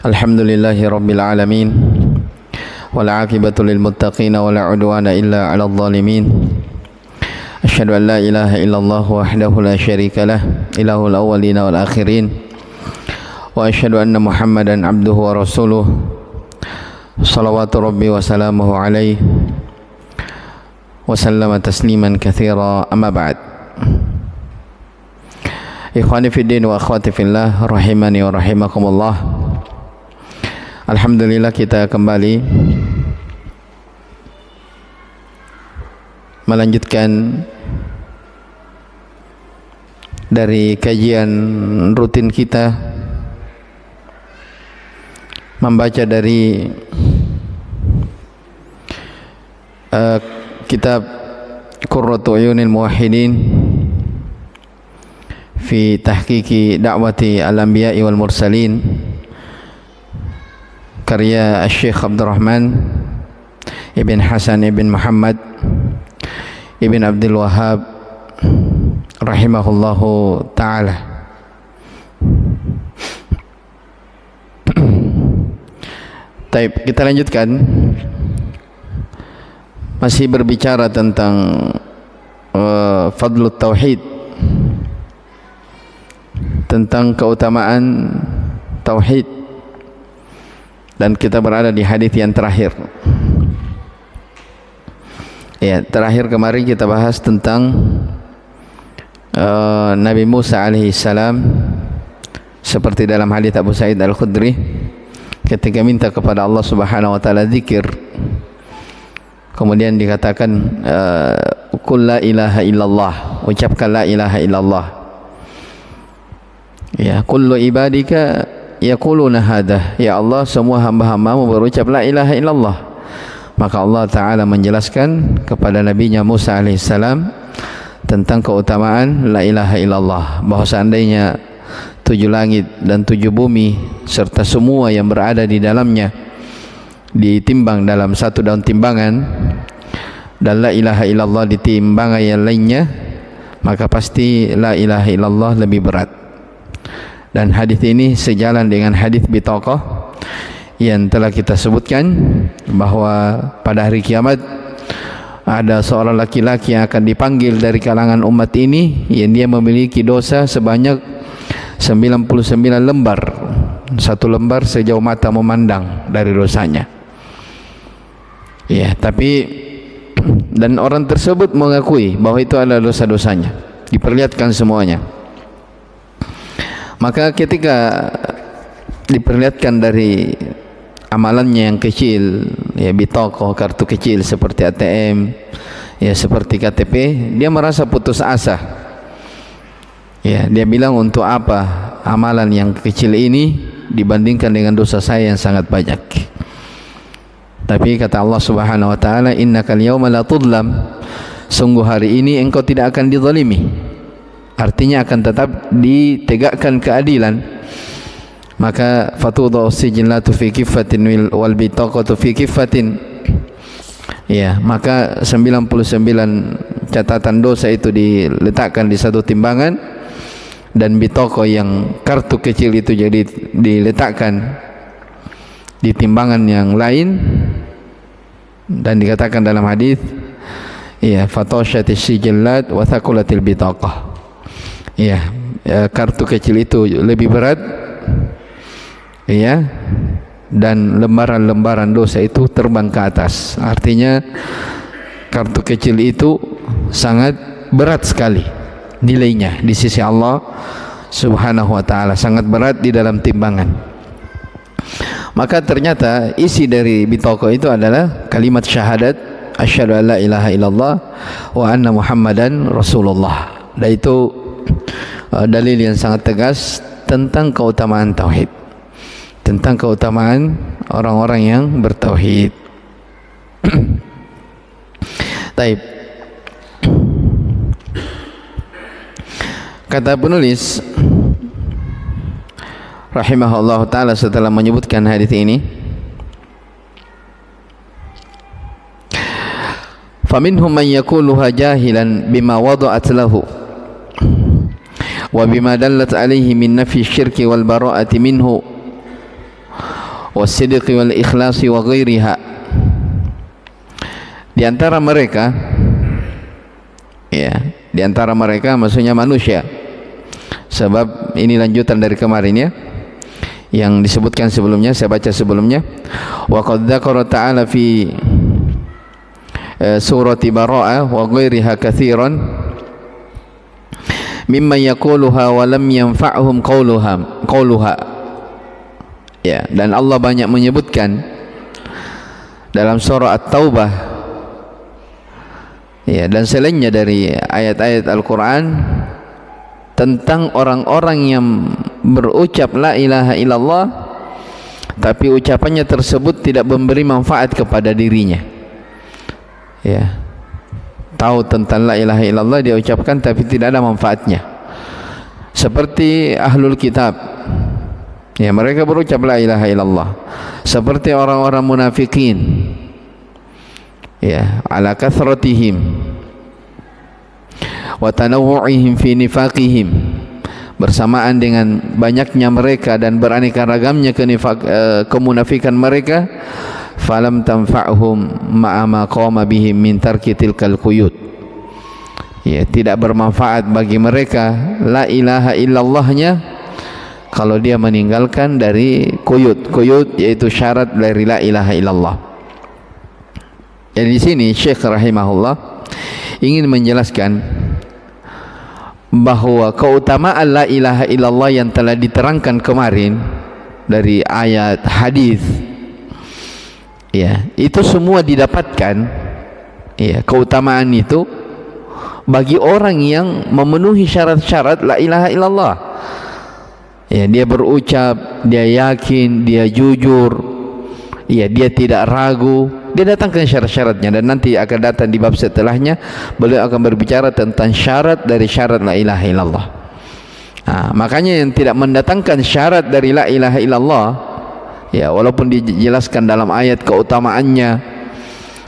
Alhamdulillahi Rabbil Alamin, wal aqibatu lil muttaqin wa la udwana illa 'alal zalimin. Asyhadu an la ilaha illallah wahdahu la syarika lah, ilahul awwalin wal akhirin, wa asyhadu anna Muhammadan abduhu wa rasuluh. Shalawatu rabbi wa salamuhu alaihi wa sallama tasliman katsira, amma ba'd. Ikhwani fid din wa akhwati fillah, rahimani wa rahimakumullah. Alhamdulillah, kita kembali melanjutkan dari kajian rutin kita, membaca dari kitab Qurratu Uyunil Muwahhidin fi tahqiqi da'wati al-anbiya'i wal mursalin, karya Syekh Abdurrahman Ibn Hasan Ibn Muhammad Ibn Abdul Wahhab rahimahullahu ta'ala. Baik, kita lanjutkan, masih berbicara tentang fadlut tauhid, tentang keutamaan tauhid, dan kita berada di hadis yang terakhir. Ya, terakhir kemarin kita bahas tentang Nabi Musa alaihi salam, seperti dalam hadis Abu Sa'id Al-Khudri ketika minta kepada Allah Subhanahu wa taala zikir, kemudian dikatakan qul la ilaha illallah, ucapkan la ilaha illallah. Ya, kullu ibadika yaquluna hadha, ya Allah, semua hamba-hambamu berucap la ilaha illallah. Maka Allah Ta'ala menjelaskan kepada Nabinya Musa alaihissalam tentang keutamaan la ilaha illallah, bahwa seandainya 7 langit dan 7 bumi serta semua yang berada di dalamnya ditimbang dalam satu daun timbangan, dan la ilaha illallah ditimbang yang lainnya, maka pasti la ilaha illallah lebih berat. Dan hadis ini sejalan dengan hadis Bitaqah yang telah kita sebutkan, bahwa pada hari kiamat ada seorang laki-laki yang akan dipanggil dari kalangan umat ini, yang dia memiliki dosa sebanyak 99 lembar, satu lembar sejauh mata memandang dari dosanya. Ya, tapi dan orang tersebut mengakui bahwa itu adalah dosa-dosanya, diperlihatkan semuanya. Maka ketika diperlihatkan dari amalannya yang kecil, ya bitaqah, kartu kecil seperti ATM, ya seperti KTP, dia merasa putus asa. Ya, dia bilang, untuk apa amalan yang kecil ini dibandingkan dengan dosa saya yang sangat banyak. Tapi kata Allah Subhanahu wa taala, innakal yauma la tudlam, sungguh hari ini engkau tidak akan dizalimi. Artinya akan tetap ditegakkan keadilan. Maka fatudha sijillatu fi kiffatin wal bitaqatu fi kiffatin. Ya, maka 99 catatan dosa itu diletakkan di satu timbangan, dan bitaqah yang kartu kecil itu jadi diletakkan di timbangan yang lain. Dan dikatakan dalam hadis, ya, fatoshatis sijillat wa thaqulatil bitaqah. Ya, kartu kecil itu lebih berat, ya, dan lembaran-lembaran dosa itu terbang ke atas. Artinya kartu kecil itu sangat berat sekali nilainya di sisi Allah Subhanahu wa taala, sangat berat di dalam timbangan. Maka ternyata isi dari bitaqah itu adalah kalimat syahadat asyhadu an la ilaha illallah wa anna Muhammadan Rasulullah. Dan itu dalil yang sangat tegas tentang keutamaan tauhid, tentang keutamaan orang-orang yang bertauhid. Taib. Kata penulis rahimahullah ta'ala setelah menyebutkan hadis ini, faminhum man yaquluha jahilan bima wada'at lahu wa bima dallat alaihi min nafi syirki wal bara'ati minhu wasidqi wal ikhlasi wa ghairiha. Di antara mereka, ya, di antara mereka maksudnya manusia, sebab ini lanjutan dari kemarin ya, yang disebutkan sebelumnya, saya baca sebelumnya. Wa qad dzakara ta'ala fi surati Bara'ah wa ghairiha katsiran mimma yaquluha wa lam yanfa'hum qawluha. Ya, dan Allah banyak menyebutkan dalam surah At-Taubah, ya, dan selainnya dari ayat-ayat Al-Quran tentang orang-orang yang berucap la ilaha illallah tapi ucapannya tersebut tidak memberi manfaat kepada dirinya. Ya, tahu tentang la ilaha illallah dia ucapkan tapi tidak ada manfaatnya, seperti ahlul kitab, ya, mereka berucap la ilaha illallah. Seperti orang-orang munafikin, ya, ala kathratihim wa tanawu'ihim fi nifaqihim, bersamaan dengan banyaknya mereka dan beraneka ragamnya kemunafikan mereka, falam tanfa'hum ma'a ma qama bihim min tarki tilkal quyud. Ya, tidak bermanfaat bagi mereka la ilaha illallahnya kalau dia meninggalkan dari quyud, yaitu syarat dari la ilaha illallah. Jadi di sini Syekh rahimahullah ingin menjelaskan bahwa keutamaan la ilaha illallah yang telah diterangkan kemarin dari ayat hadis, ya, itu semua didapatkan, ya, keutamaan itu bagi orang yang memenuhi syarat-syarat la ilaha illallah. Ya, dia berucap, dia yakin, dia jujur, ya, dia tidak ragu, dia datangkan syarat-syaratnya, dan nanti akan datang di bab setelahnya beliau akan berbicara tentang syarat dari syarat la ilaha illallah. Nah, makanya yang tidak mendatangkan syarat dari la ilaha illallah, ya, walaupun dijelaskan dalam ayat keutamaannya,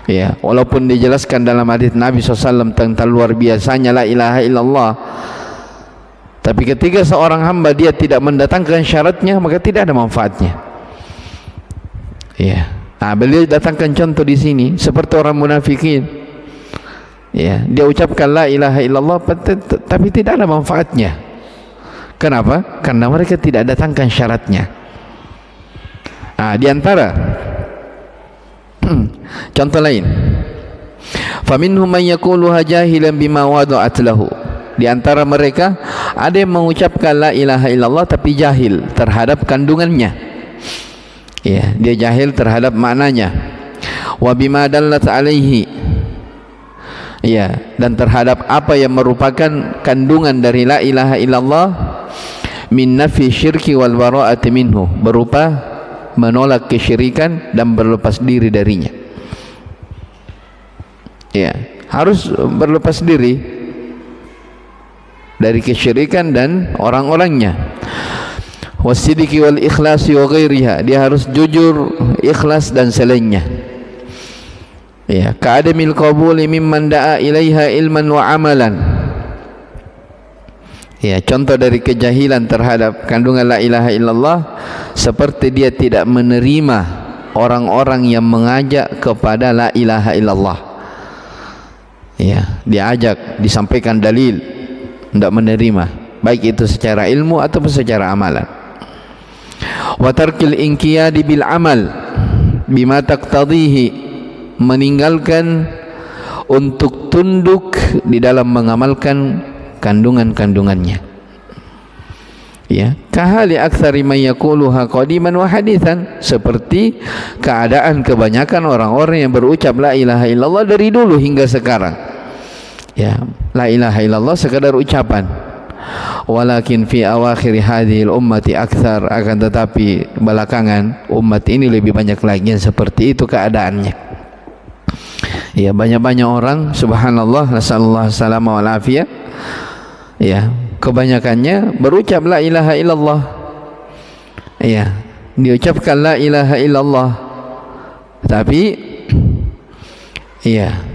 ya, walaupun dijelaskan dalam hadis Nabi SAW tentang luar biasanya la ilaha illallah, tapi ketika seorang hamba dia tidak mendatangkan syaratnya, maka tidak ada manfaatnya. Ya, nah, beliau datangkan contoh di sini seperti orang munafikin. Ya, dia ucapkan la ilaha illallah tapi tidak ada manfaatnya. Kenapa? Karena mereka tidak datangkan syaratnya. Nah, di antara contoh lain, faminhum man yaquluha jahilan bima wada'at lahu. Di antara mereka ada yang mengucapkan la ilaha illallah tapi jahil terhadap kandungannya. Ya, dia jahil terhadap maknanya. Wa bima dallat alaihi. Ya, dan terhadap apa yang merupakan kandungan dari la ilaha illallah min nafi syirki wal bara'ati minhu, berupa menolak kesyirikan dan berlepas diri darinya. Ya, harus berlepas diri dari kesyirikan dan orang-orangnya. Wasidqi wal ikhlasi wa ghairiha, dia harus jujur, ikhlas dan selainnya. Ya, ka'adamil qabuli mimman da'a ilaiha ilman wa amalan. Ya, contoh dari kejahilan terhadap kandungan la ilaha illallah seperti dia tidak menerima orang-orang yang mengajak kepada la ilaha illallah. Ya, diajak, disampaikan dalil, tidak menerima, baik itu secara ilmu ataupun secara amalan. Wa tarkil inqiyadi bil amal bima taqtadihi, meninggalkan untuk tunduk di dalam mengamalkan kandungan-kandungannya. Ya, kahali aktsari man yaquluha qadiman wa hadithan, seperti keadaan kebanyakan orang-orang yang berucap la ilaha illallah dari dulu hingga sekarang. Ya, la ilaha illallah sekadar ucapan. Walakin fi awakhir hadhil ummati aktsar, akan tetapi belakangan umat ini lebih banyak lagi yang seperti itu keadaannya. Ya, banyak-banyak orang, subhanallah, nasallallahu salama wal afiyah, ya, kebanyakannya berucap la ilaha illallah. Ya, diucapkan la ilaha illallah tapi ya,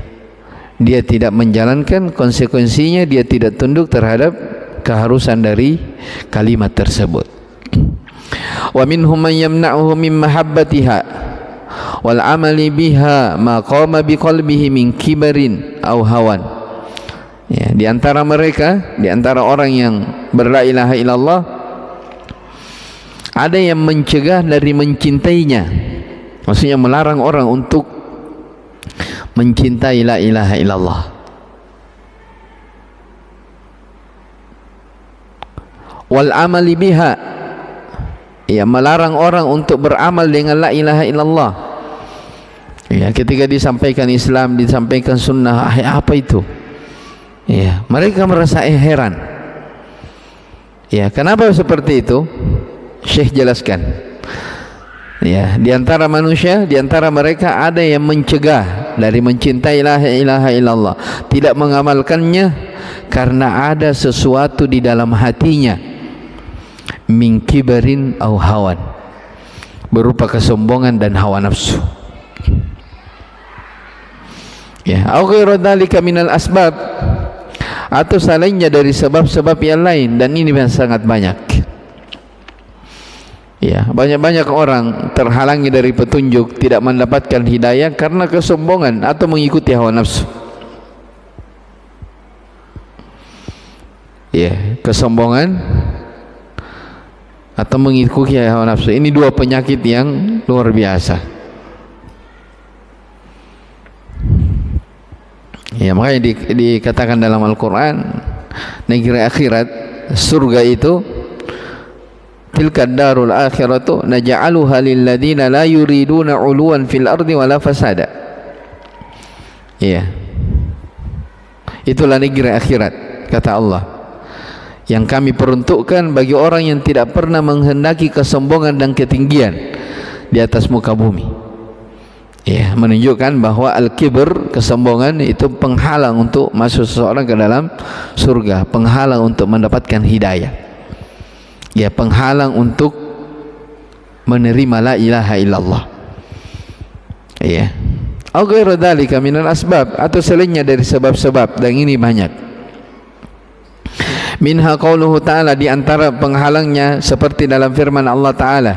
dia tidak menjalankan konsekuensinya, dia tidak tunduk terhadap keharusan dari kalimat tersebut. Wa minhum man yamna'uhu min mahabbatiha wal amali biha ma qama biqalbihi min kibarin aw hawan. Ya, di antara mereka, di antara orang yang berla ilaha illallah, ada yang mencegah dari mencintainya. Maksudnya melarang orang untuk mencintai la ilaha illallah. Wal amali biha, ya, melarang orang untuk beramal dengan la ilaha illallah. Ya, ketika disampaikan Islam, disampaikan sunnah, apa itu? Ya, mereka merasa heran. Ya, kenapa seperti itu? Syekh jelaskan. Ya, di antara manusia, di antara mereka ada yang mencegah dari mencintai la ilaha illallah, tidak mengamalkannya karena ada sesuatu di dalam hatinya, min kibarin au hawan, berupa kesombongan dan hawa nafsu. Ya, au ghairu dzalika minal asbab, atau selainnya dari sebab-sebab yang lain, dan ini sangat banyak. Ya, banyak orang terhalangi dari petunjuk, tidak mendapatkan hidayah karena kesombongan atau mengikuti hawa nafsu. Ya, kesombongan atau mengikuti hawa nafsu. Ini dua penyakit yang luar biasa. Ya, makanya dikatakan dalam Al-Quran, negeri akhirat, surga itu, tilka darul akhiratu naj'aluha lil ladzina la yuriduna 'uluwan fil ardi wala fasada. Iya, itulah negeri akhirat, kata Allah, yang kami peruntukkan bagi orang yang tidak pernah menghendaki kesombongan dan ketinggian di atas muka bumi. Ya, menunjukkan bahwa al-kibr, kesombongan, itu penghalang untuk masuk seseorang ke dalam surga, penghalang untuk mendapatkan hidayah. Ya, penghalang untuk menerima la ilaha illallah. Ya, au ghairu dzalika minal asbab, atau selainnya dari sebab-sebab, dan ini banyak. Minha qauluhu ta'ala, di antara penghalangnya seperti dalam firman Allah Ta'ala,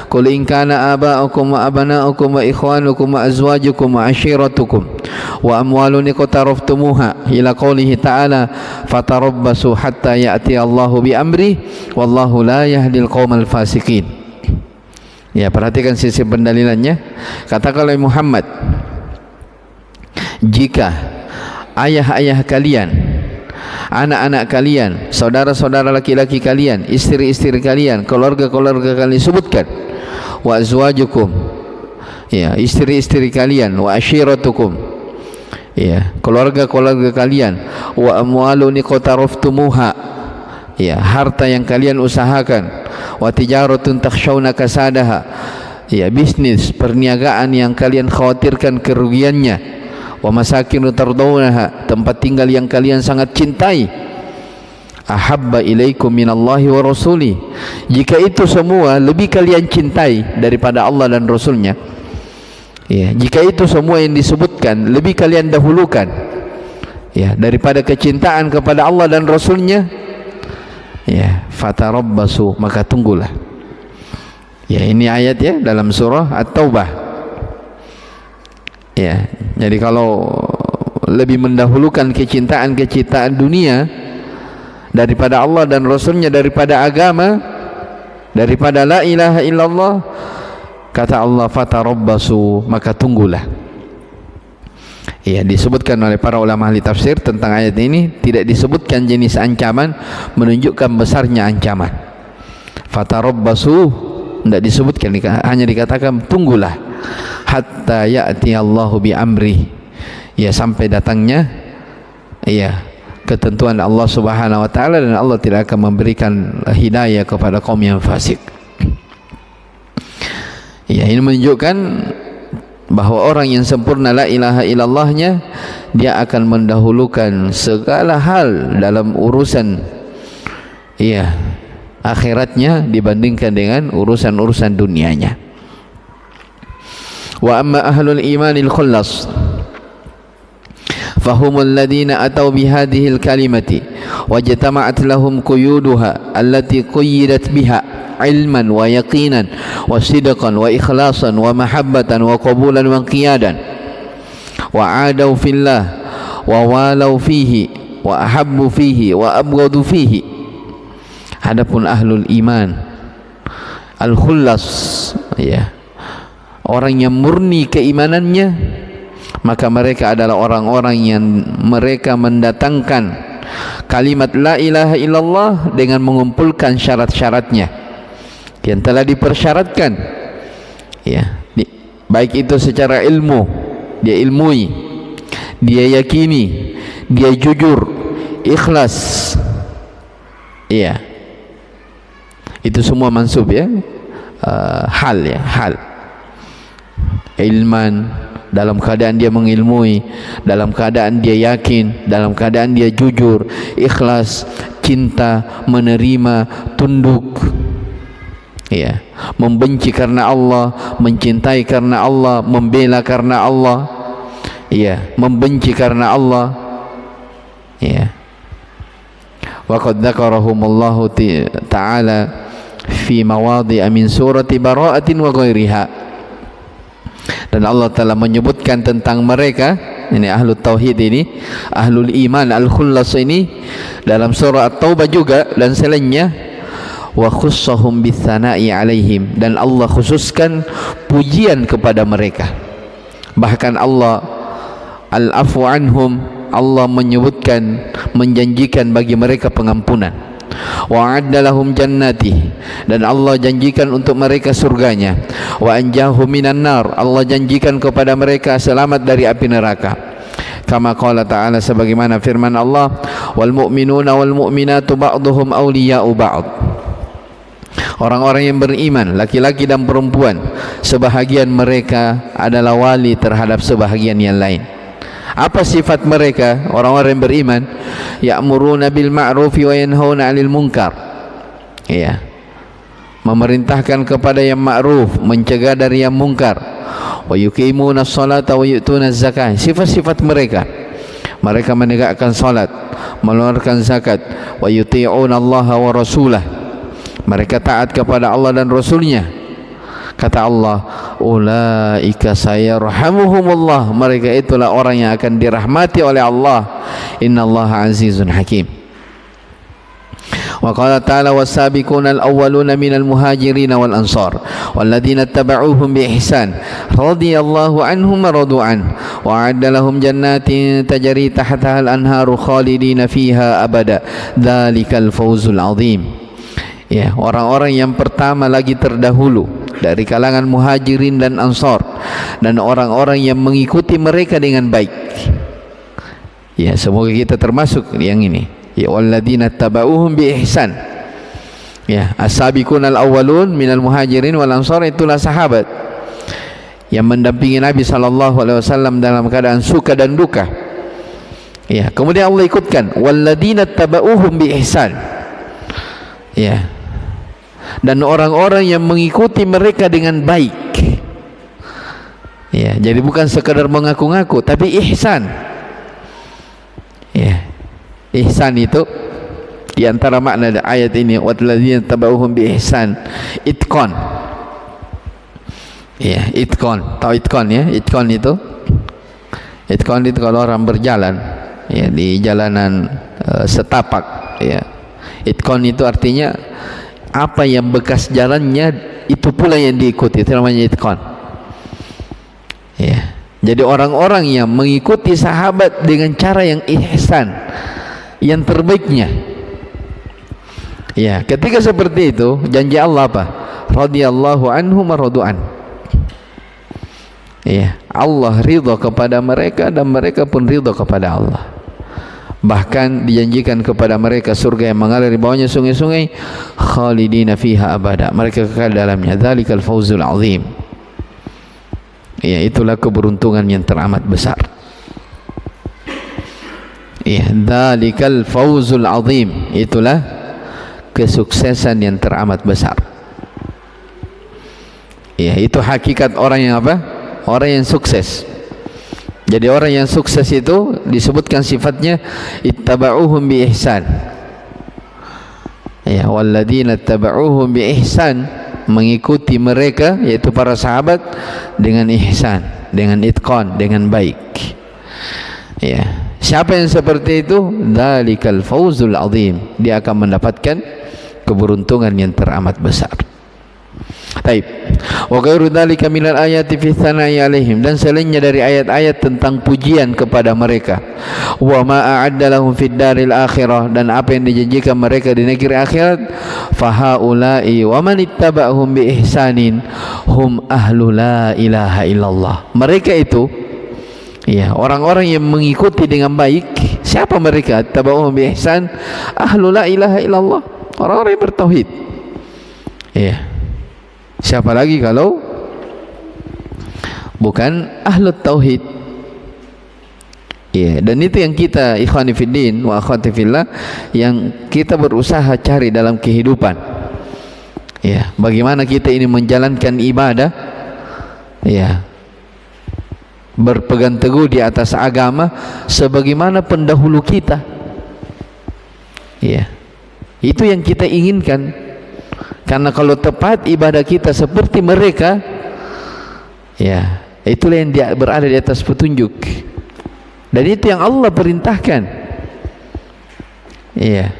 qul in kana aba'ukum wa abana'ukum wa ikhwanukum wa azwajukum wa ashiratukum wa amwalun iqtaraftumuha ila qoulihi ta'ala fatarabbasu hatta ya'ti Allahu bi amri wallahu la yahdil qaumal fasiqin. Ya, perhatikan sisi pendalilannya. Katakan oleh Muhammad, jika ayah-ayah kalian, anak-anak kalian, saudara-saudara laki-laki kalian, istri-istri kalian, keluarga-keluarga kalian sebutkan, wa azwajukum, ya, istri-istri kalian, wa ashiratukum, ya, keluarga-keluarga kalian, wa amwalun iqtaraftumuha, ya, harta yang kalian usahakan, wa tijaratun takhshawna kasadaha, ya, bisnis, perniagaan yang kalian khawatirkan kerugiannya, wa masakinu tardawnaha, tempat tinggal yang kalian sangat cintai, ahabba ilaikum minallahi wa rasuli, jika itu semua lebih kalian cintai daripada Allah dan Rasulnya, ya, jika itu semua yang disebutkan lebih kalian dahulukan, ya, daripada kecintaan kepada Allah dan Rasulnya, ya, fatarabbasu, maka tunggulah. Ya, ini ayat, ya, dalam surah At-Taubah. Ya, jadi kalau lebih mendahulukan kecintaan dunia daripada Allah dan Rasulnya, daripada agama, daripada la ilaha illallah, kata Allah, fatarabbasu, maka tunggulah. Ya, disebutkan oleh para ulama ahli tafsir tentang ayat ini, tidak disebutkan jenis ancaman, menunjukkan besarnya ancaman. Fatarabbasu tidak disebutkan, hanya dikatakan tunggulah, hatta ya'ti Allahu bi amri, ya, sampai datangnya, ya, ketentuan Allah Subhanahu wa taala, dan Allah tidak akan memberikan hidayah kepada kaum yang fasik. Ya, ini menunjukkan bahwa orang yang sempurna la ilaha illallahnya, dia akan mendahulukan segala hal dalam urusan, ya, akhiratnya dibandingkan dengan urusan-urusan dunianya. Wa amma ahlul imanil khullas fahumul ladina atau bihadihil kalimati wajtama'at lahum quyuduha allati quyyidat biha ilman wa yaqinan wa sidqan wa ikhlasan wa mahabbatan wa qabulan wa qiyadan wa adaw fillah wa walau fihi wa ahabbu fihi wa abghadu fihi. Adapun ahlul iman al-khullas, ya, orang yang murni keimanannya, maka mereka adalah orang-orang yang mereka mendatangkan kalimat la ilaha illallah dengan mengumpulkan syarat-syaratnya yang telah dipersyaratkan, ya, baik itu secara ilmu, dia ilmui, dia yakini, dia jujur, ikhlas, ya, itu semua mansub, ya, hal, ya, hal, ilman, dalam keadaan dia mengilmui, dalam keadaan dia yakin, dalam keadaan dia jujur, ikhlas, cinta, menerima, tunduk, ya, membenci karena Allah, mencintai karena Allah, membela karena Allah, ya, membenci karena Allah, ya. Wa qad dzakarahumullahu ta'ala fi mawadhi'a min surati bara'atin wa ghairiha. Dan Allah telah menyebutkan tentang mereka, ini ahlul tauhid ini, ahlul iman al-khullas ini, dalam surah At-Taubah juga dan selainnya. Wa khussahum bitsana'i alaihim, dan Allah khususkan pujian kepada mereka. Bahkan Allah al-afu anhum, Allah menyebutkan, menjanjikan bagi mereka pengampunan. Wa adda lahum jannati, dan Allah janjikan untuk mereka surganya. Wa anjahum minan nar, Allah janjikan kepada mereka selamat dari api neraka. Kama qala ta'ala, sebagaimana firman Allah, wal mu'minuna wal mu'minatu ba'duhum awliya'u ba'd. Orang-orang yang beriman, laki-laki dan perempuan, sebahagian mereka adalah wali terhadap sebahagian yang lain. Apa sifat mereka, orang-orang yang beriman? Ya'muruna bil ma'rufi wa yanhauna 'anil munkar, ya, memerintahkan kepada yang ma'ruf, mencegah dari yang munkar. Wa yuqimuna sholata wa yu'tuna zakah. Sifat-sifat mereka, mereka menegakkan salat, mengeluarkan zakat. Wa yuti'una Allah wa rasulah, mereka taat kepada Allah dan Rasulnya. Kata Allah, ulaika sayarhamuhumullah, mereka itulah orang yang akan dirahmati oleh Allah. Innallaha azizun hakim. Wa qala ta'ala, was-sabiquna al-awwaluna minal muhajirin wal ansar walladzina ittaba'uuhum bi ihsan radhiyallahu anhum wa radu an wa a'adda lahum jannatin tajri tahtaha al-anharu khalidina fiha abada dzalikal fawzul 'adzim. Ya, orang-orang yang pertama lagi terdahulu dari kalangan muhajirin dan ansar, dan orang-orang yang mengikuti mereka dengan baik. Ya, semoga kita termasuk yang ini. Ya, walladzina tabauhum bi ihsan. Ya, as-sabiqun al-awwalun minal muhajirin wal ansar, itulah sahabat yang mendampingi Nabi sallallahu alaihi wasallam dalam keadaan suka dan duka. Ya, kemudian Allah ikutkan walladzina tabauhum bi ihsan. Ya, dan orang-orang yang mengikuti mereka dengan baik. Ya, jadi bukan sekadar mengaku-ngaku, tapi ihsan. Ya, ihsan itu di antara makna ayat ini, walladzina tabauhum bi ihsan, itqan. Ya, itqan, tahu itqan, ya? Itqan itu kalau orang berjalan, ya, di jalanan setapak, ya. Itqan itu artinya apa yang bekas jalannya itu pula yang diikuti, itu namanya itqan. Ya, jadi orang-orang yang mengikuti sahabat dengan cara yang ihsan, yang terbaiknya. Ya, ketika seperti itu, janji Allah apa? Radhiyallahu anhum wa radu an. Ya, Allah ridha kepada mereka dan mereka pun ridha kepada Allah. Bahkan dijanjikan kepada mereka surga yang mengalir di bawahnya sungai-sungai, khalidina fiha abada, mereka kekal dalamnya. Dzalikal fawzul 'adzim. Ya, itulah keberuntungan yang teramat besar. Ya, dzalikal fawzul 'adzim, itulah kesuksesan yang teramat besar. Ya, itu hakikat orang yang apa? Orang yang sukses. Jadi orang yang sukses itu disebutkan sifatnya ittaba'uhum bi ihsan. Ya, walladzina tabauhum bi ihsan, mengikuti mereka yaitu para sahabat dengan ihsan, dengan itqan, dengan baik. Ya, siapa yang seperti itu? Dzalikal fawzul azim, dia akan mendapatkan keberuntungan yang teramat besar. Taib. Wa ghairu dzalika minal ayati fi tsana'i alaihim, dan selainnya dari ayat-ayat tentang pujian kepada mereka. Wa ma a'adda lahum fid daril akhirah, dan apa yang dijanjikan mereka di negeri akhirat. Fa haula'i wa man ittaba'ahum bi ihsanin hum ahlu la ilaha illallah. Mereka itu, ya, orang-orang yang mengikuti dengan baik. Siapa mereka? Tabauhum bi ihsan, ahlu la ilaha illallah, orang-orang yang bertauhid. Ya, siapa lagi kalau bukan ahlu tauhid? Ya, dan itu yang kita, ikhwani fiddin wa akhwati fillah, yang kita berusaha cari dalam kehidupan. Ya, bagaimana kita ini menjalankan ibadah, ya, berpegang teguh di atas agama sebagaimana pendahulu kita. Ya, itu yang kita inginkan. Karena kalau tepat ibadah kita seperti mereka, ya, itulah yang dia berada di atas petunjuk. Dan itu yang Allah perintahkan. Ya,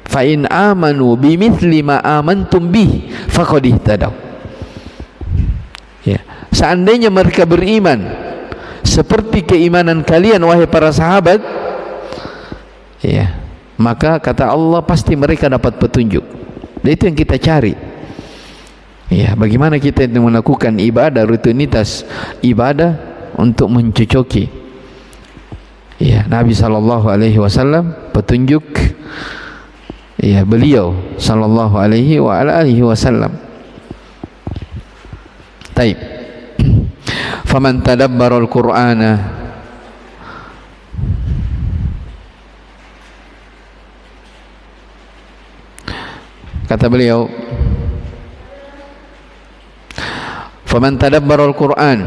fa in amanu bimithli ma amantum bih faqad ihtadaw. Ya, seandainya mereka beriman seperti keimanan kalian wahai para sahabat, ya, maka kata Allah pasti mereka dapat petunjuk. Dan itu yang kita cari. Ya, bagaimana kita melakukan ibadah, rutinitas ibadah untuk mencocoki, ya, Nabi sallallahu alaihi wasallam, petunjuk, ya, beliau sallallahu alaihi wa ala alihi wasallam. Taib. Faman tadabbara al-Qur'ana, kata beliau, faman tadabbara al-Qur'an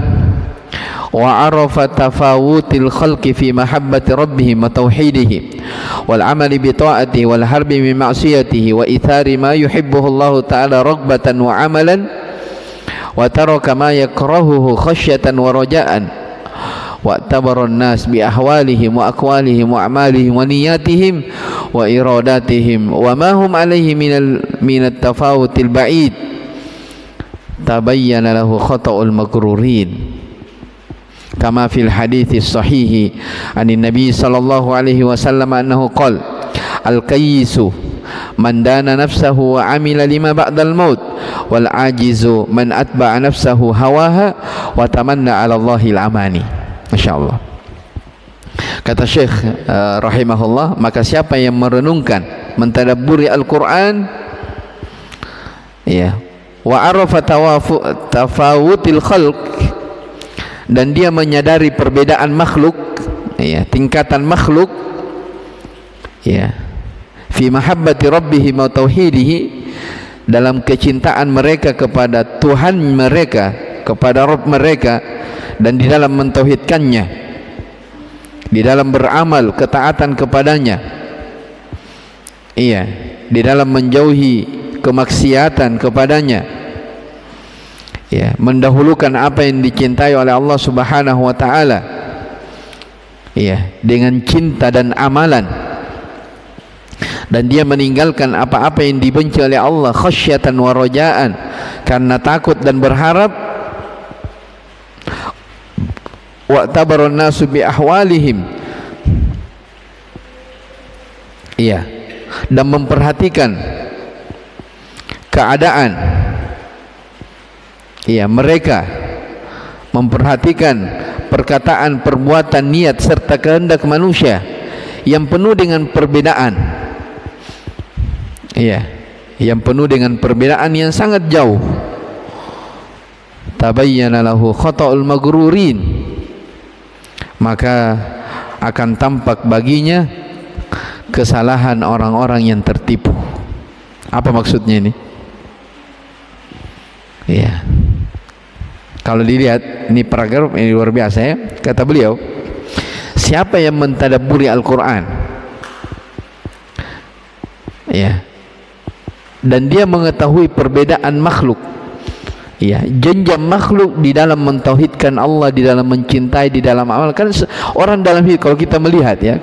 wa arafa tafawutil khalqi fi mahabbati rabbihim wa tauhidihi wal amali bi ta'atihi wal harbi min ma'siyatihi wa ithari ma yuhibbuhu Allah ta'ala raghbatan wa amalan wa taraka ma yakrahuhu khasyatan wa raja'an wa tabara an-nas bi ahwalihim wa aqwalihim wa a'malihim wa niyatihim wa iradatihim wa ma hum alaihi min at-tafawutil ba'id, tabayyana lahu khata'ul magrurin kama fil hadithi sahihi anin nabi sallallahu alaihi wasallam annahu qala al-qayyisu man dana nafsahu wa amila lima ba'dal maut wal ajizu man atba'a nafsahu hawaha wa tamanna 'ala Allahil amani. Masyaallah. Kata Syekh rahimahullah, maka siapa yang merenungkan, mentadabburi Al-Qur'an, ya, wa arafa tafawutil khalq, dan dia menyadari perbedaan makhluk, ya, tingkatan makhluk, ya, fi mahabbati rabbihim wa tauhidihi, dalam kecintaan mereka kepada Tuhan mereka, kepada Rabb mereka, dan di dalam mentauhidkannya, di dalam beramal ketaatan kepadanya, iya, di dalam menjauhi kemaksiatan kepadanya, ya, mendahulukan apa yang dicintai oleh Allah Subhanahu wa taala, ya, dengan cinta dan amalan, dan dia meninggalkan apa-apa yang dibenci oleh Allah khasyatan wa rajaan, karena takut dan berharap, wa tabarun nasu bi ahwalihim, iya, dan memperhatikan keadaan, iya, mereka memperhatikan perkataan, perbuatan, niat serta kehendak manusia yang penuh dengan perbedaan, iya, yang penuh dengan perbedaan yang sangat jauh. Tabayyana lahu khata'ul magrurin, maka akan tampak baginya kesalahan orang-orang yang tertipu. Apa maksudnya ini? Ya, kalau dilihat ini paragraf ini luar biasa, ya. Kata beliau, siapa yang mentadabburi Al-Quran, ya, dan dia mengetahui perbedaan makhluk. Ya, jenjang makhluk di dalam mentauhidkan Allah, di dalam mencintai, di dalam amal. Kan orang dalam hidup, kalau kita melihat ya,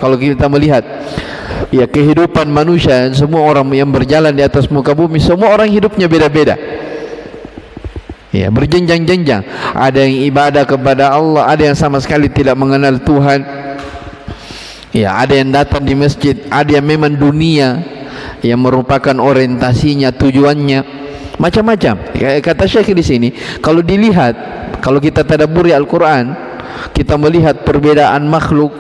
ya kehidupan manusia, semua orang yang berjalan di atas muka bumi, semua orang hidupnya beda-beda. Ya, berjenjang-jenjang. Ada yang ibadah kepada Allah, ada yang sama sekali tidak mengenal Tuhan. Ya, ada yang datang di masjid, ada yang memang dunia yang merupakan orientasinya, tujuannya. Macam-macam. Kata Syekh di sini, kalau dilihat, kalau kita tadabburi Al-Quran, kita melihat perbedaan makhluk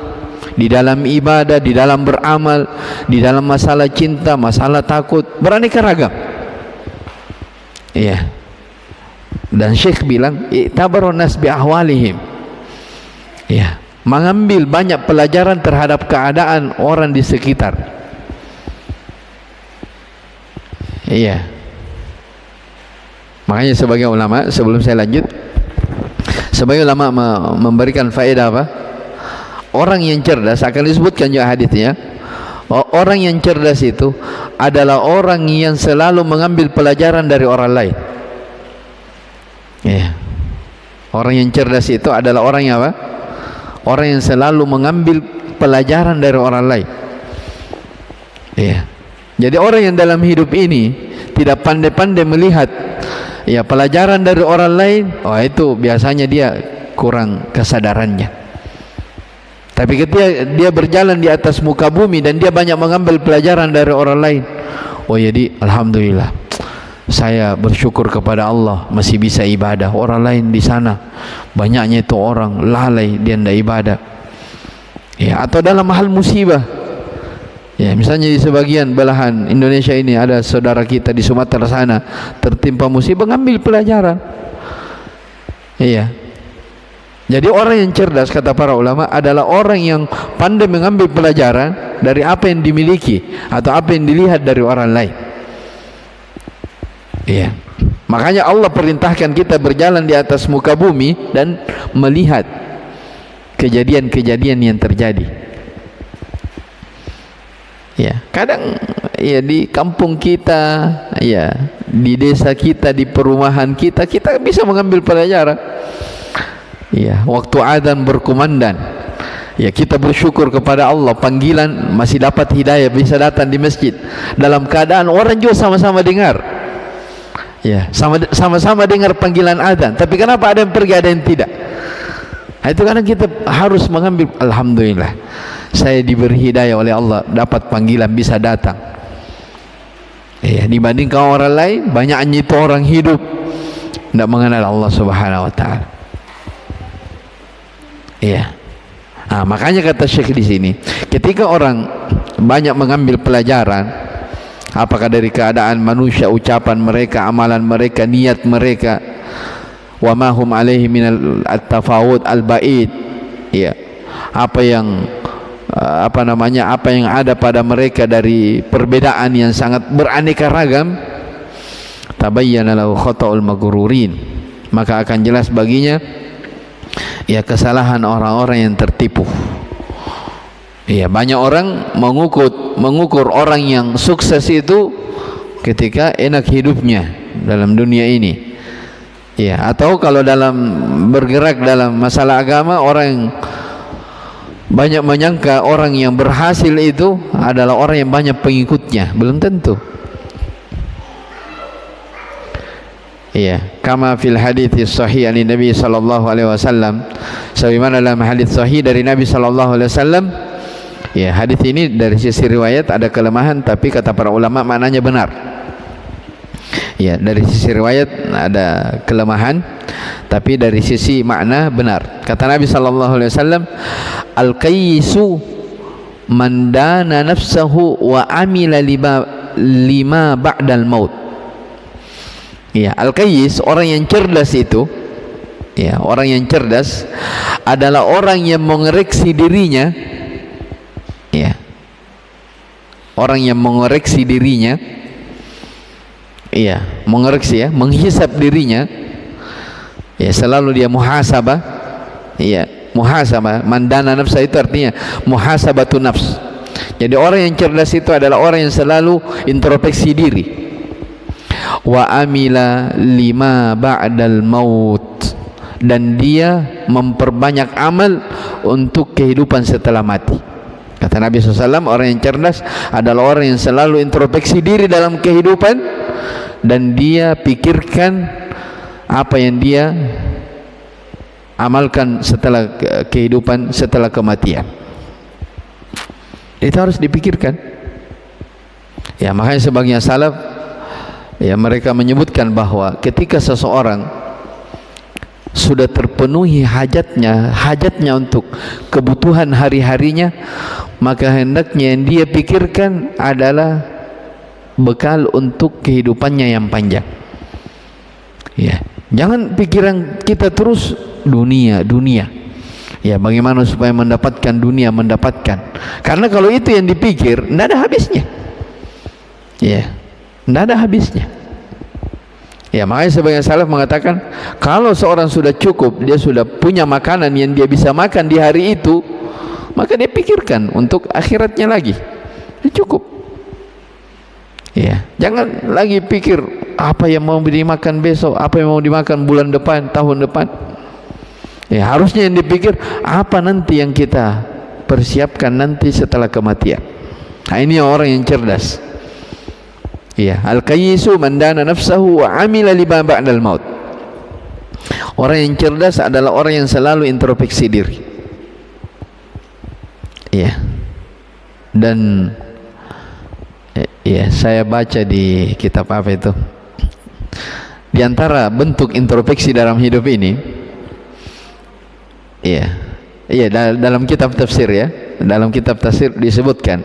di dalam ibadah, di dalam beramal, di dalam masalah cinta, masalah takut, beraneka ragam. Iya. Dan Syekh bilang, i'tabarun nas bi ahwalihim. Iya, mengambil banyak pelajaran terhadap keadaan orang di sekitar. Iya. Makanya sebagai ulama, sebelum saya lanjut, sebagai ulama memberikan faedah apa? Orang yang cerdas, akan disebutkan juga hadisnya, orang yang cerdas itu adalah orang yang selalu mengambil pelajaran dari orang lain. Ya. Orang yang cerdas itu adalah orang yang apa? Orang yang selalu mengambil pelajaran dari orang lain. Ya. Jadi orang yang dalam hidup ini tidak pandai-pandai melihat ya pelajaran dari orang lain, itu biasanya dia kurang kesadarannya. Tapi ketika dia berjalan di atas muka bumi dan dia banyak mengambil pelajaran dari orang lain, jadi alhamdulillah, saya bersyukur kepada Allah masih bisa ibadah. Orang lain di sana banyaknya itu orang lalai, dia tidak ibadah. Ya, atau dalam hal musibah. Ya, misalnya di sebagian belahan Indonesia ini ada saudara kita di Sumatera sana tertimpa musibah, ngambil pelajaran. Iya. Jadi orang yang cerdas, kata para ulama, adalah orang yang pandai mengambil pelajaran dari apa yang dimiliki atau apa yang dilihat dari orang lain. Iya. Makanya Allah perintahkan kita berjalan di atas muka bumi dan melihat kejadian-kejadian yang terjadi. Ya, kadang ya di kampung kita, ya di desa kita, di perumahan kita, kita bisa mengambil pelajaran. Ya, waktu adzan berkumandang, ya kita bersyukur kepada Allah, panggilan masih dapat hidayah, bisa datang di masjid dalam keadaan orang juga sama-sama dengar. Ya, sama-sama dengar panggilan adzan, tapi kenapa ada yang pergi, ada yang tidak? Nah, itu karena kita harus mengambil, alhamdulillah, saya diberi hidayah oleh Allah, dapat panggilan bisa datang. Ya, dibandingkan orang lain, banyaknya itu orang hidup tidak mengenal Allah Subhanahu wa taala. Iya. Nah, makanya kata Syekh di sini, ketika orang banyak mengambil pelajaran, apakah dari keadaan manusia, ucapan mereka, amalan mereka, niat mereka, wa ma hum alaihi minal at-tafawud al-ba'id, ya, apa yang apa yang ada pada mereka dari perbedaan yang sangat beraneka ragam, tabayyana lahu khata'ul maghrurin, maka akan jelas baginya ya kesalahan orang-orang yang tertipu. Ya, banyak orang mengukur orang yang sukses itu ketika enak hidupnya dalam dunia ini. Ya, atau kalau dalam bergerak dalam masalah agama, orang yang banyak menyangka orang yang berhasil itu adalah orang yang banyak pengikutnya. Belum tentu. Iya, kama fil hadits sahih dari Nabi sallallahu alaihi wasallam, sebagaimana dalam hadis sahih dari Nabi sallallahu alaihi wasallam. Ya, hadis ini dari sisi riwayat ada kelemahan, tapi kata para ulama maknanya benar. Ya, dari sisi riwayat ada kelemahan, tapi dari sisi makna benar. Kata Nabi sallallahu alaihi wasallam, al-qayyisu man dana nafsahu wa amila lima ba'dal maut. Ya, al-qayyis, orang yang cerdas itu, ya, orang yang cerdas adalah orang yang mengoreksi dirinya. Ya. Orang yang mengoreksi dirinya, iya, mengoreksi, ya, menghisap dirinya, ya, selalu dia muhasabah, iya, muhasabah, mandana nafsa itu artinya muhasabatu nafs. Jadi orang yang cerdas itu adalah orang yang selalu introspeksi diri, wa amila lima ba'dal maut, dan dia memperbanyak amal untuk kehidupan setelah mati. Kata Nabi SAW, orang yang cerdas adalah orang yang selalu introspeksi diri dalam kehidupan dan dia pikirkan apa yang dia amalkan setelah kehidupan, setelah kematian. Itu harus dipikirkan. Ya, makanya sebagian salaf, ya, mereka menyebutkan bahwa ketika seseorang sudah terpenuhi hajatnya untuk kebutuhan hari-harinya, maka hendaknya yang dia pikirkan adalah bekal untuk kehidupannya yang panjang. Ya, jangan pikiran kita terus dunia. Ya, bagaimana supaya mendapatkan dunia, karena kalau itu yang dipikir, tidak ada habisnya. Ya, tidak ada habisnya. Ya, makanya sebagian salaf mengatakan, kalau seorang sudah cukup, dia sudah punya makanan yang dia bisa makan di hari itu, maka dia pikirkan untuk akhiratnya lagi. Dia cukup. Ya, jangan lagi pikir apa yang mau dimakan besok, apa yang mau dimakan bulan depan, tahun depan. Ya, harusnya yang dipikir apa nanti yang kita persiapkan nanti setelah kematian. Nah, ini orang yang cerdas. Ya, al-qayyisu man dana nafsahu wa amila lima ba'dal maut. Orang yang cerdas adalah orang yang selalu introspeksi diri. Ya. Dan ya, saya baca di kitab apa itu, di antara bentuk introspeksi dalam hidup ini, dalam kitab tafsir, ya, dalam kitab tafsir disebutkan,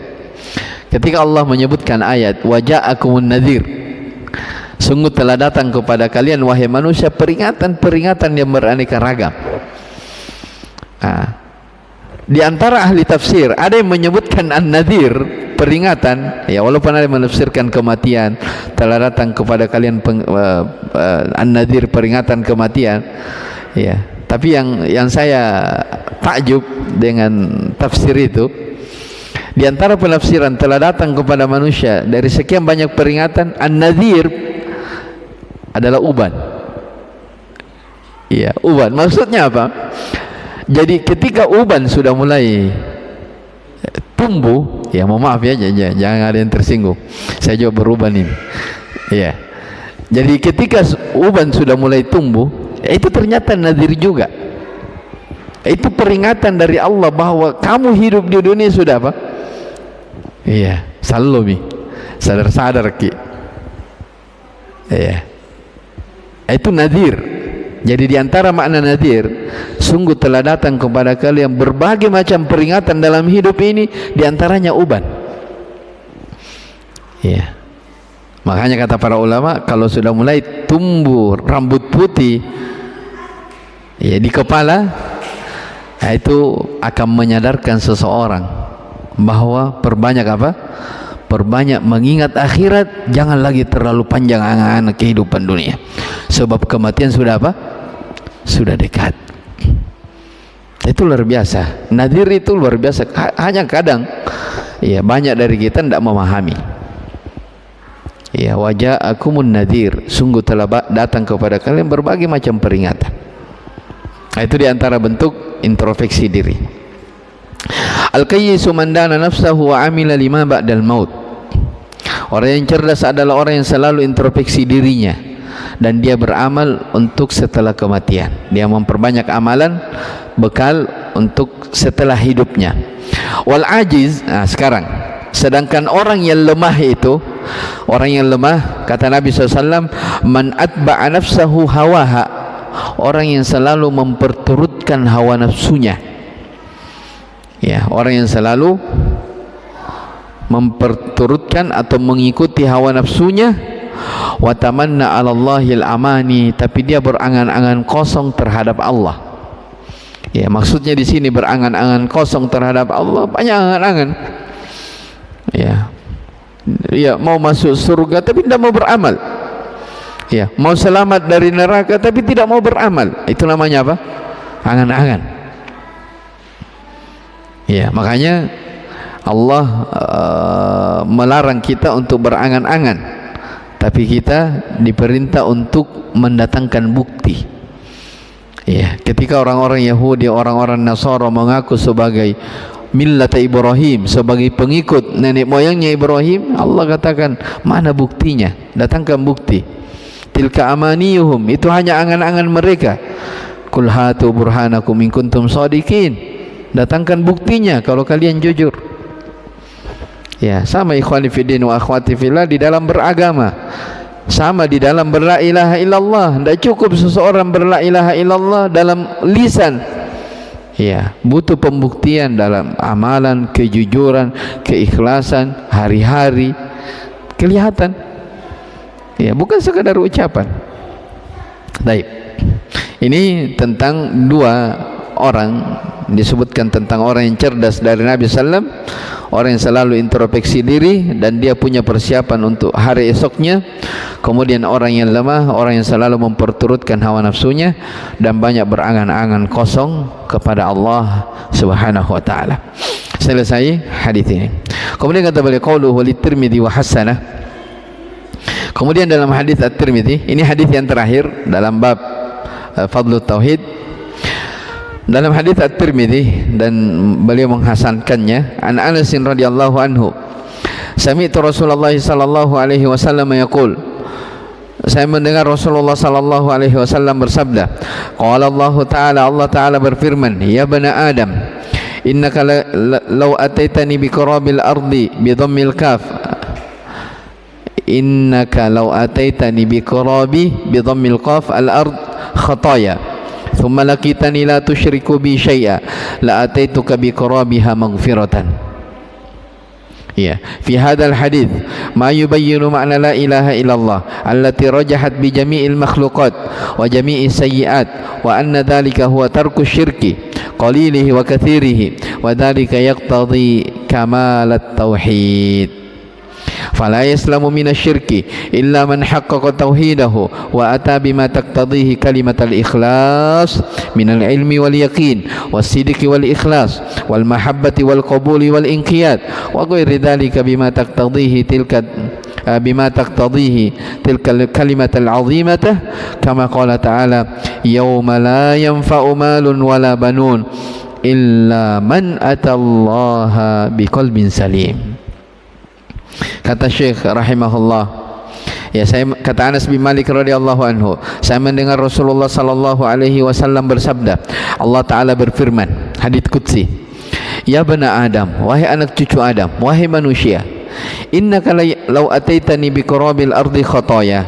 ketika Allah menyebutkan ayat waja'akumun nadhir, sungguh telah datang kepada kalian wahai manusia peringatan yang beraneka ragam. Di antara ahli tafsir ada yang menyebutkan an-nadhir, peringatan, ya, walaupun ada yang menafsirkan kematian, telah datang kepada kalian an-nadhir, peringatan kematian, ya. Tapi yang saya takjub dengan tafsir itu, di antara penafsiran telah datang kepada manusia dari sekian banyak peringatan, an-nadhir adalah uban. Iya, uban. Maksudnya apa? Jadi ketika uban sudah mulai tumbuh, ya, mohon maaf ya, jangan ada yang tersinggung, saya juga beruban ini. Iya. Jadi ketika uban sudah mulai tumbuh, itu ternyata nadhir juga. Itu peringatan dari Allah bahwa kamu hidup di dunia sudah apa? Iya, salomi, sadar ki. Iya. Itu nadhir. Jadi di antara makna nadhir, sungguh telah datang kepada kalian berbagai macam peringatan dalam hidup ini, di antaranya uban. Iya. Makanya kata para ulama, kalau sudah mulai tumbuh rambut putih, ya, di kepala, nah, itu akan menyadarkan seseorang bahwa perbanyak apa? Perbanyak mengingat akhirat, jangan lagi terlalu panjang angan-angan kehidupan dunia. Sebab kematian sudah apa? Sudah dekat. Itu luar biasa. Nadhir itu luar biasa. Hanya kadang, ya, banyak dari kita tidak memahami. Ya, waja'akumun nadhir, sungguh telah datang kepada kalian berbagai macam peringatan. Nah, itu diantara bentuk introspeksi diri. Al-qayyisu man dana nafsahu wa amila lima ba'dal maut. Orang yang cerdas adalah orang yang selalu introspeksi dirinya dan dia beramal untuk setelah kematian. Dia memperbanyak amalan bekal untuk setelah hidupnya. Wal ajiz, nah sekarang, sedangkan orang yang lemah itu, orang yang lemah, kata Nabi SAW, man atba'a nafsahu hawaha, orang yang selalu memperturutkan hawa nafsunya. Ya, orang yang selalu memperturutkan atau mengikuti hawa nafsunya, wa tamanna 'ala Allahil amani, tapi dia berangan-angan kosong terhadap Allah. Ya, maksudnya di sini berangan-angan kosong terhadap Allah, banyak angan-angan. Ya. Ya, mau masuk surga tapi tidak mau beramal. Ya, mau selamat dari neraka tapi tidak mau beramal. Itu namanya apa? Angan-angan. Ya, makanya Allah melarang kita untuk berangan-angan tapi kita diperintah untuk mendatangkan bukti. Ya, ketika orang-orang Yahudi, orang-orang Nasara mengaku sebagai millat Ibrahim, sebagai pengikut nenek moyangnya Ibrahim, Allah katakan, mana buktinya? Datangkan bukti. Tilka amaniyuhum, itu hanya angan-angan mereka. Qul hatu burhanakum in kuntum shadiqin, datangkan buktinya kalau kalian jujur. Ya, sama ikhwani fiddin wa akhwati fillah di dalam beragama, sama di dalam berla ilaha illallah. Tidak cukup seseorang berla ilaha illallah dalam lisan, ya, butuh pembuktian dalam amalan, kejujuran, keikhlasan, hari-hari kelihatan, ya, bukan sekadar ucapan. Baik, ini tentang dua orang, disebutkan tentang orang yang cerdas dari Nabi SAW, orang yang selalu introspeksi diri dan dia punya persiapan untuk hari esoknya. Kemudian orang yang lemah, orang yang selalu memperturutkan hawa nafsunya dan banyak berangan-angan kosong kepada Allah Subhanahu wa taala. Selesai hadis ini. Kemudian kata beliau, qauluhu lit-Tirmidzi wa hasanah. Kemudian dalam hadis At-Tirmidzi, ini hadis yang terakhir dalam bab Fadlut Tauhid. Dalam hadis At-Tirmidzi, dan beliau menghasankannya, an Anas radhiyallahu anhu, sami'tu Rasulullah sallallahu alaihi wasallam yaqul, saya mendengar Rasulullah sallallahu alaihi wasallam bersabda, qala Allah taala, Allah taala berfirman, ya bani Adam, innaka law ataitani bi qurabil ardi bi dhammil kaf, innaka law ataitani bi qurabi bi dhammil qaf al ard khataya thumma laqitani la tusyriku bi syai'a la ataituka bi qurabiha maghfiratan. Ya, fi hadzal hadits ma yubayyinu ma'na la ilaha illallah allati rajahat bi jami'il makhluqat wa jami'is sayyi'at wa anna dhalika huwa tarku syirki qalilihi wa katsirihi wa dhalika yaqtadhi kamalat tauhid. فلا يسلم من الشرك إلا من حقق توحيده وأتى بما تقتضيه كلمة الإخلاص من العلم واليقين والصدق والإخلاص والمحبة والقبول والإنقياد وغير ذلك بما تقتضيه تلك الكلمة العظيمة كما قال تعالى يوم لا ينفع مال ولا بنون إلا من أتى الله بقلب سليم. Kata Syekh rahimahullah, ya, saya, kata Anas bin Malik radhiyallahu anhu, saya mendengar Rasulullah sallallahu alaihi wasallam bersabda, Allah taala berfirman, hadits qudsi, ya bani Adam, wahai anak cucu Adam, wahai manusia, innaka law ataitani bi qurabil ardi khataya,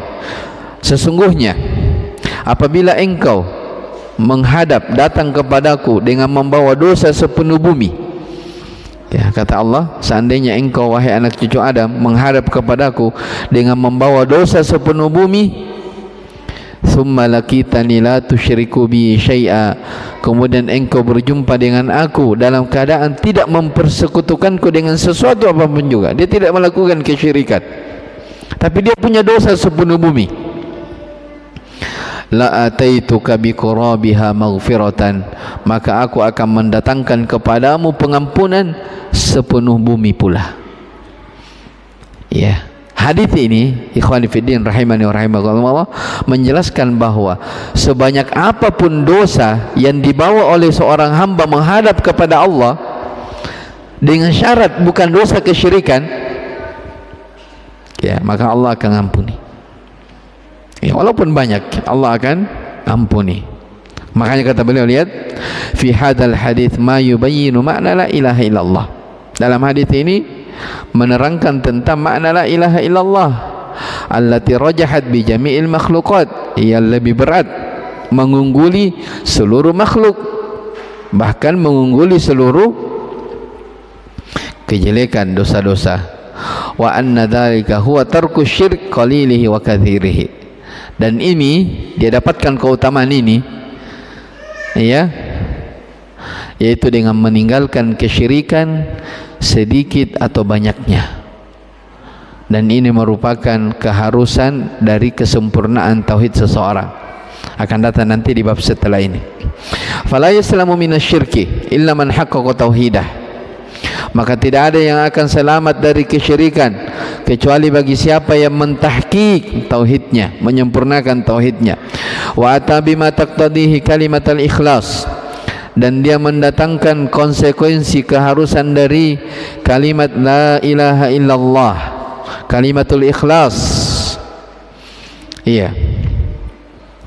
sesungguhnya apabila engkau menghadap datang kepadaku dengan membawa dosa sepenuh bumi. Ya, kata Allah, seandainya engkau wahai anak cucu Adam menghadap kepadaku dengan membawa dosa sepenuh bumi, thumma laqitani la tusyriku bi syai'a, kemudian engkau berjumpa dengan aku dalam keadaan tidak mempersekutukanku dengan sesuatu apapun juga, dia tidak melakukan kesyirikan, tapi dia punya dosa sepenuh bumi, la ataituka bi qurabiha maghfiratan, maka aku akan mendatangkan kepadamu pengampunan sepenuh bumi pula. Ya, hadis ini ikhwani fiddin rahimani wa rahimakumullah menjelaskan bahwa sebanyak apapun dosa yang dibawa oleh seorang hamba menghadap kepada Allah dengan syarat bukan dosa kesyirikan, ya, maka Allah akan ampuni. Ya, walaupun banyak, Allah akan ampuni. Makanya kata beliau, lihat, fi hadzal hadits ma yubayyinu ma'na la ilaha illallah. Dalam hadis ini menerangkan tentang makna la ilaha illallah allati rajahat bi jami'il makhluqat, yang lebih berat, mengungguli seluruh makhluk, bahkan mengungguli seluruh kejelekan, dosa-dosa. Wa anna dzalika huwa tarku syirk qalilihi wa katsirihi, dan ini dia dapatkan keutamaan ini, ya, yaitu dengan meninggalkan kesyirikan sedikit atau banyaknya, dan ini merupakan keharusan dari kesempurnaan tauhid seseorang. Akan datang nanti di bab setelah ini. Fala yaslamu minasyirki illa man haqqaqa tauhidah, Maka tidak ada yang akan selamat dari kesyirikan kecuali bagi siapa yang mentahqiq tauhidnya, menyempurnakan tauhidnya. Wa atabima taqtadihi kalimatul ikhlas, dan dia mendatangkan konsekuensi keharusan dari kalimat la ilaha illallah, kalimatul ikhlas. Iya,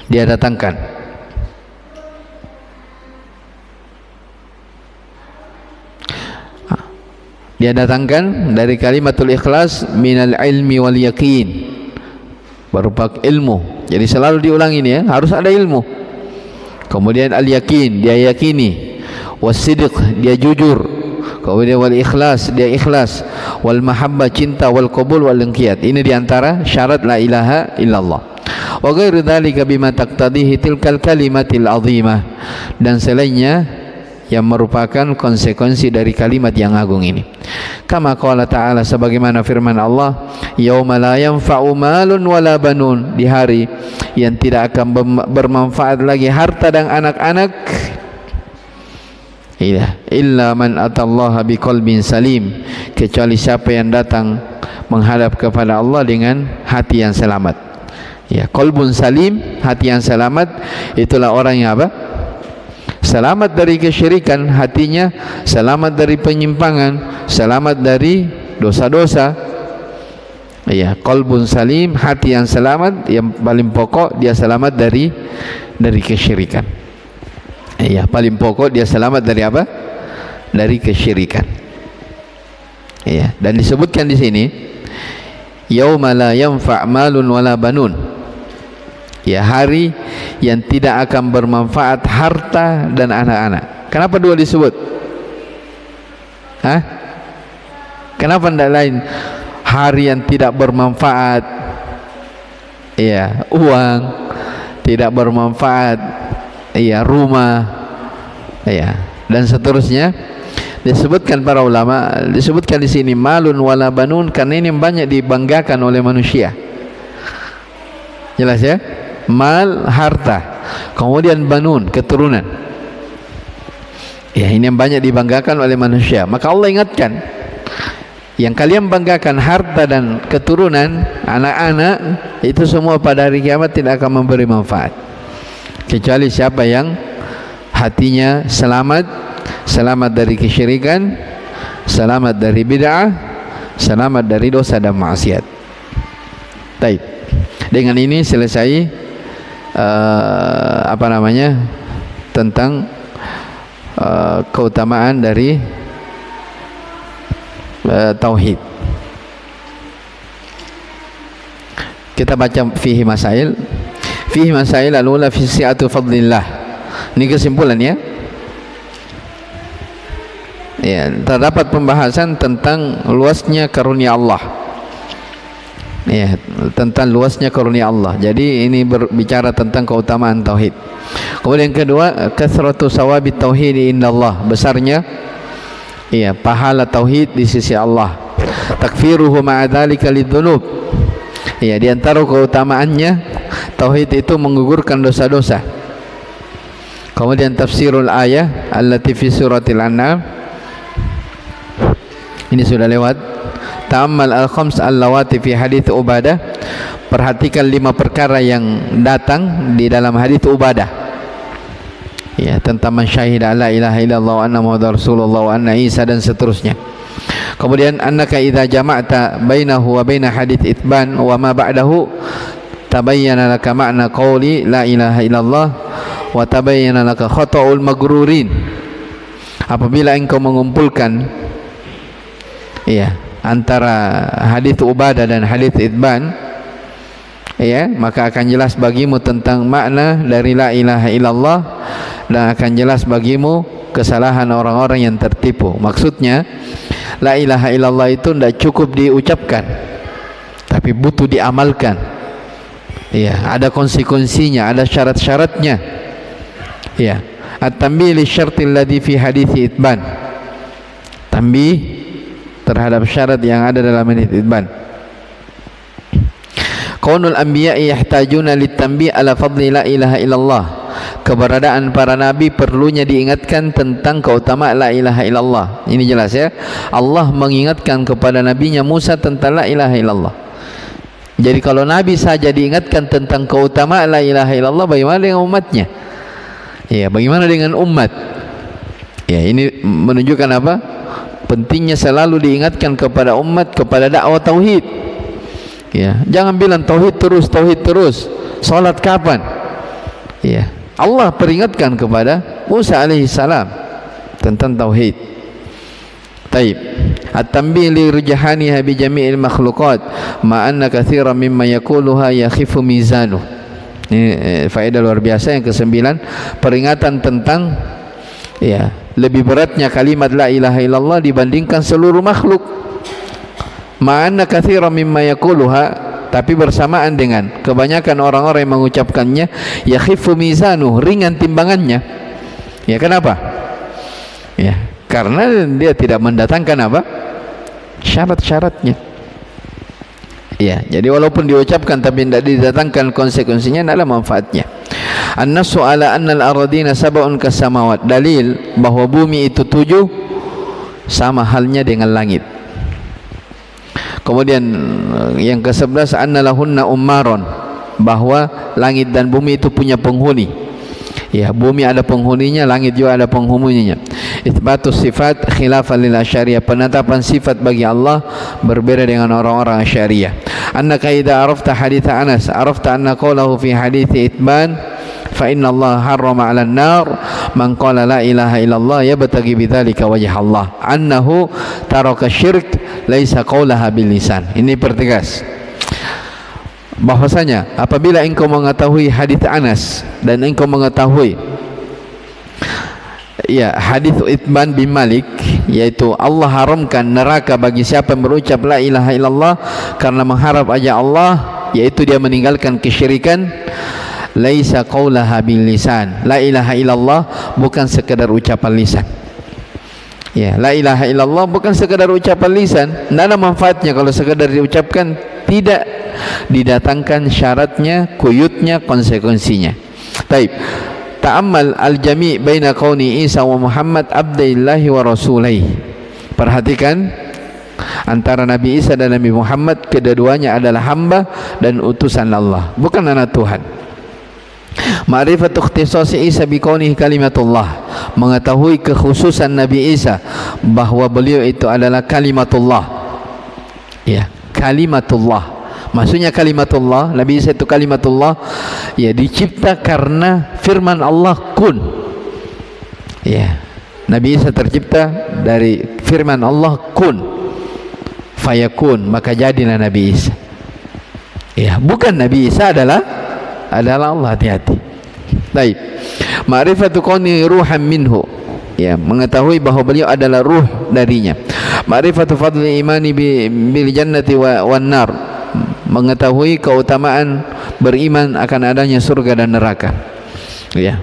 dia datangkan. Dia datangkan dari kalimatul ikhlas minal ilmi wal yakin, berupa ilmu. Jadi selalu diulang ini ya, harus ada ilmu. Kemudian al yakin, dia yakini. Was-sidq, dia jujur. Kemudian wal ikhlas, dia ikhlas. Wal mahabbah, cinta. Wal qabul wal inqiyad. Ini diantara syarat la ilaha illallah. Wa ghairu dzalika bima taqtadihi tilkal kalimatil azimah, dan selainnya yang merupakan konsekuensi dari kalimat yang agung ini. Kama qala ta'ala, sebagaimana firman Allah, yauma la yanfa'u malun wala banun, di hari yang tidak akan bermanfaat lagi harta dan anak-anak, illa man atallaha biqalbin salim, kecuali siapa yang datang menghadap kepada Allah dengan hati yang selamat. Ya, qalbun salim, hati yang selamat, itulah orang yang apa? Selamat dari kesyirikan, hatinya selamat dari penyimpangan, selamat dari dosa-dosa. Ya, qalbun salim, hati yang selamat, yang paling pokok dia selamat dari kesyirikan. Ya, paling pokok dia selamat dari apa? Dari kesyirikan. Ya, dan disebutkan di sini yauma la yanfa' malun wala banun. Ya, hari yang tidak akan bermanfaat harta dan anak-anak. Kenapa dua disebut? Hah? Kenapa tidak lain? Hari yang tidak bermanfaat, ya, uang tidak bermanfaat, ya, rumah, ya, dan seterusnya. Disebutkan para ulama, disebutkan di sini malun wala banun karena ini banyak dibanggakan oleh manusia. Jelas ya? Mal, harta, kemudian banun, keturunan. Ya, ini yang banyak dibanggakan oleh manusia. Maka Allah ingatkan, yang kalian banggakan harta dan keturunan, anak-anak, itu semua pada hari kiamat tidak akan memberi manfaat kecuali siapa yang hatinya selamat, selamat dari kesyirikan, selamat dari bid'ah, selamat dari dosa dan maksiat. Baik. Dengan ini selesai tentang keutamaan dari tauhid. Kita baca fihi masail. Fihi masail al-ula fi si'atu fadlillah. Ini kesimpulannya. Ya, terdapat pembahasan tentang luasnya karunia Allah. Ya, tentang luasnya karunia Allah. Jadi ini berbicara tentang keutamaan tauhid. Kemudian yang kedua, kasratu sawabit tauhid indallah, besarnya ya pahala tauhid di sisi Allah. Takfiruhu ma'a dzalika lidzunub. Ya, di antara keutamaannya tauhid itu menggugurkan dosa-dosa. Kemudian tafsirul ayah allati fi suratil An'am. Ini sudah lewat. Ta'ammal al-khams al-lawati fi hadits Ubadah. Perhatikan 5 perkara yang datang di dalam hadits Ubadah. Ya, tentang man syahida la ilaha illallah wa anna muhammadar rasulullah wa anna Isa dan seterusnya. Kemudian annaka idza jama'ta bainahu wa baina hadits itsban wa ma ba'dahu tabayyana laka ma'na qawli la ilaha illallah wa tabayyana laka khata'ul maghrurin. Apabila engkau mengumpulkan antara hadits Ubadah dan hadits Itsban, ya, maka akan jelas bagimu tentang makna dari la ilaha illallah dan akan jelas bagimu kesalahan orang-orang yang tertipu. Maksudnya la ilaha illallah itu tidak cukup diucapkan, tapi butuh diamalkan. Ya, ada konsekuensinya, ada syarat-syaratnya. Ya, at-tanbih li syartil ladzi fi hadits Itsban. Tanbih terhadap syarat yang ada dalam hadits Itsban. Qaulul anbiya yahtajuna litanbih ala fadli la ilaha illallah. keberadaan para nabi perlunya diingatkan tentang keutamaan la ilaha illallah. Ini jelas ya. Allah mengingatkan kepada nabinya Musa tentang la ilaha illallah. Jadi kalau nabi saja diingatkan tentang keutamaan la ilaha illallah, bagaimana dengan umatnya? Ya, bagaimana dengan umat? Ya, ini menunjukkan apa? Pentingnya selalu diingatkan kepada umat kepada dakwah tauhid. Ya, jangan bilang tauhid terus. Salat kapan? Ya, Allah peringatkan kepada Musa alaihi salam tentang tauhid. Taib. At-tanbih li rujhaniha bi jami'il makhluqat ma anna katsiran mimma yaquluha yakhifu mizanu. Ini faedah luar biasa yang ke-9, peringatan tentang ya, lebih beratnya kalimat la ilaha illallah dibandingkan seluruh makhluk. Ma anna katsiran mimma yaquluha, tapi bersamaan dengan kebanyakan orang-orang yang mengucapkannya yakhifu mizanu, ringan timbangannya. Ya, kenapa? Ya, karena dia tidak mendatangkan apa? Syarat-syaratnya. Ya, jadi walaupun diucapkan tapi tidak didatangkan konsekuensinya, tidak ada manfaatnya. An-nasu ala anna al-aradina sab'un kasamawat, dalil bahwa bumi itu 7 sama halnya dengan langit. Kemudian yang ke-11, anna lahunna ummaron, bahwa langit dan bumi itu punya penghuni. Ya, bumi ada penghuninya, langit juga ada penghuninya. Itsbatus sifat khilafan lil asyariyah, penetapan sifat bagi Allah berbeda dengan orang-orang asyariyah. Annaka idza arafta hadits Anas arafta anna qawlahu fi hadits Itban fa inna Allah harrama 'alan nar man qala la ilaha illallah yabtaghi bidzalika wajha Allah, annahu taraka syirk laisa qaulaha bil lisan. Ini pertegas bahwasanya apabila engkau mengetahui hadits Anas dan engkau mengetahui ya hadits Itban bin Malik, yaitu Allah haramkan neraka bagi siapa yang berucap la ilaha illallah karena mengharap aja Allah, yaitu dia meninggalkan kesyirikan. Laisa qaulaha bil lisan, la ilaha illallah bukan sekedar ucapan lisan. Ya, la ilaha illallah bukan sekedar ucapan lisan, tidak ada manfaatnya kalau sekedar diucapkan, tidak didatangkan syaratnya, kuyutnya, konsekuensinya. Taib. Ta'ammal al-jami' baina kauni Isa wa Muhammad abdillahi wa rasulih. Perhatikan antara Nabi Isa dan Nabi Muhammad, kedua-duanya adalah hamba dan utusan Allah, bukan anak Tuhan. Ma'rifatu ikhtisasi Isa biqaunihi kalimatullah, mengetahui kekhususan Nabi Isa bahwa beliau itu adalah kalimatullah. Ya, kalimatullah. Maksudnya kalimatullah, Nabi Isa itu kalimatullah, ya, dicipta karena firman Allah kun. Ya, Nabi Isa tercipta dari firman Allah kun fayakun, maka jadilah Nabi Isa. Ya, bukan Nabi Isa adalah Allah. Hati-hati. Baik. Ma'rifatu kauni ruhan minhu, ya, mengetahui bahwa beliau adalah ruh darinya. Ma'rifatu fadli imani bil jannati wan nar, mengetahui keutamaan beriman akan adanya surga dan neraka. Ya.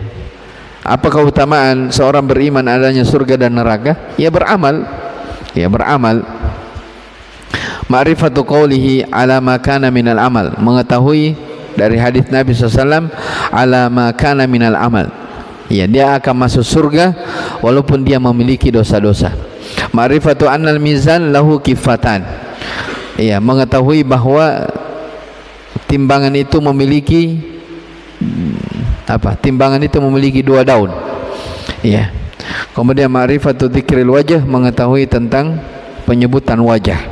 Apa keutamaan seorang beriman adanya surga dan neraka? Ya, beramal. Ya, beramal. Ma'rifatu qawlihi ala ma kana minal amal, mengetahui dari hadis Nabi SAW ala ma kana minal amal, ya, dia akan masuk surga walaupun dia memiliki dosa-dosa. Ma'rifatu annal mizan lahu kifatan, ya, mengetahui bahwa timbangan itu memiliki timbangan itu memiliki 2 daun. Ya. Kemudian ma'rifatu dzikril wajh, mengetahui tentang penyebutan wajah,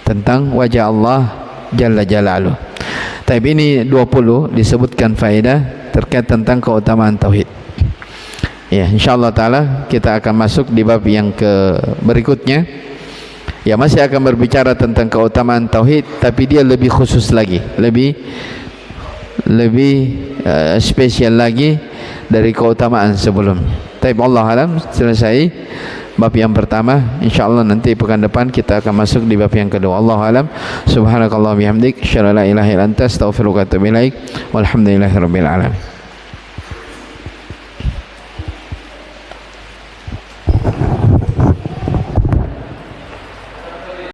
tentang wajah Allah jalla jalaluh. Tapi ini 20 disebutkan faedah terkait tentang keutamaan tauhid. Ya, insyaallah taala kita akan masuk di bab yang berikutnya. Ya, masih akan berbicara tentang keutamaan tauhid, tapi dia lebih khusus lagi, lebih spesial lagi dari keutamaan sebelumnya. Tapi Allah alam, selesai bab yang pertama. InsyaAllah nanti pekan depan kita akan masuk di bab yang kedua. Allah alam. Subhanakallah bihamdik, asyhadu an la ilaha illa anta, astaghfiruka wa atubu ilaik. Walhamdulillahirabbil alamin.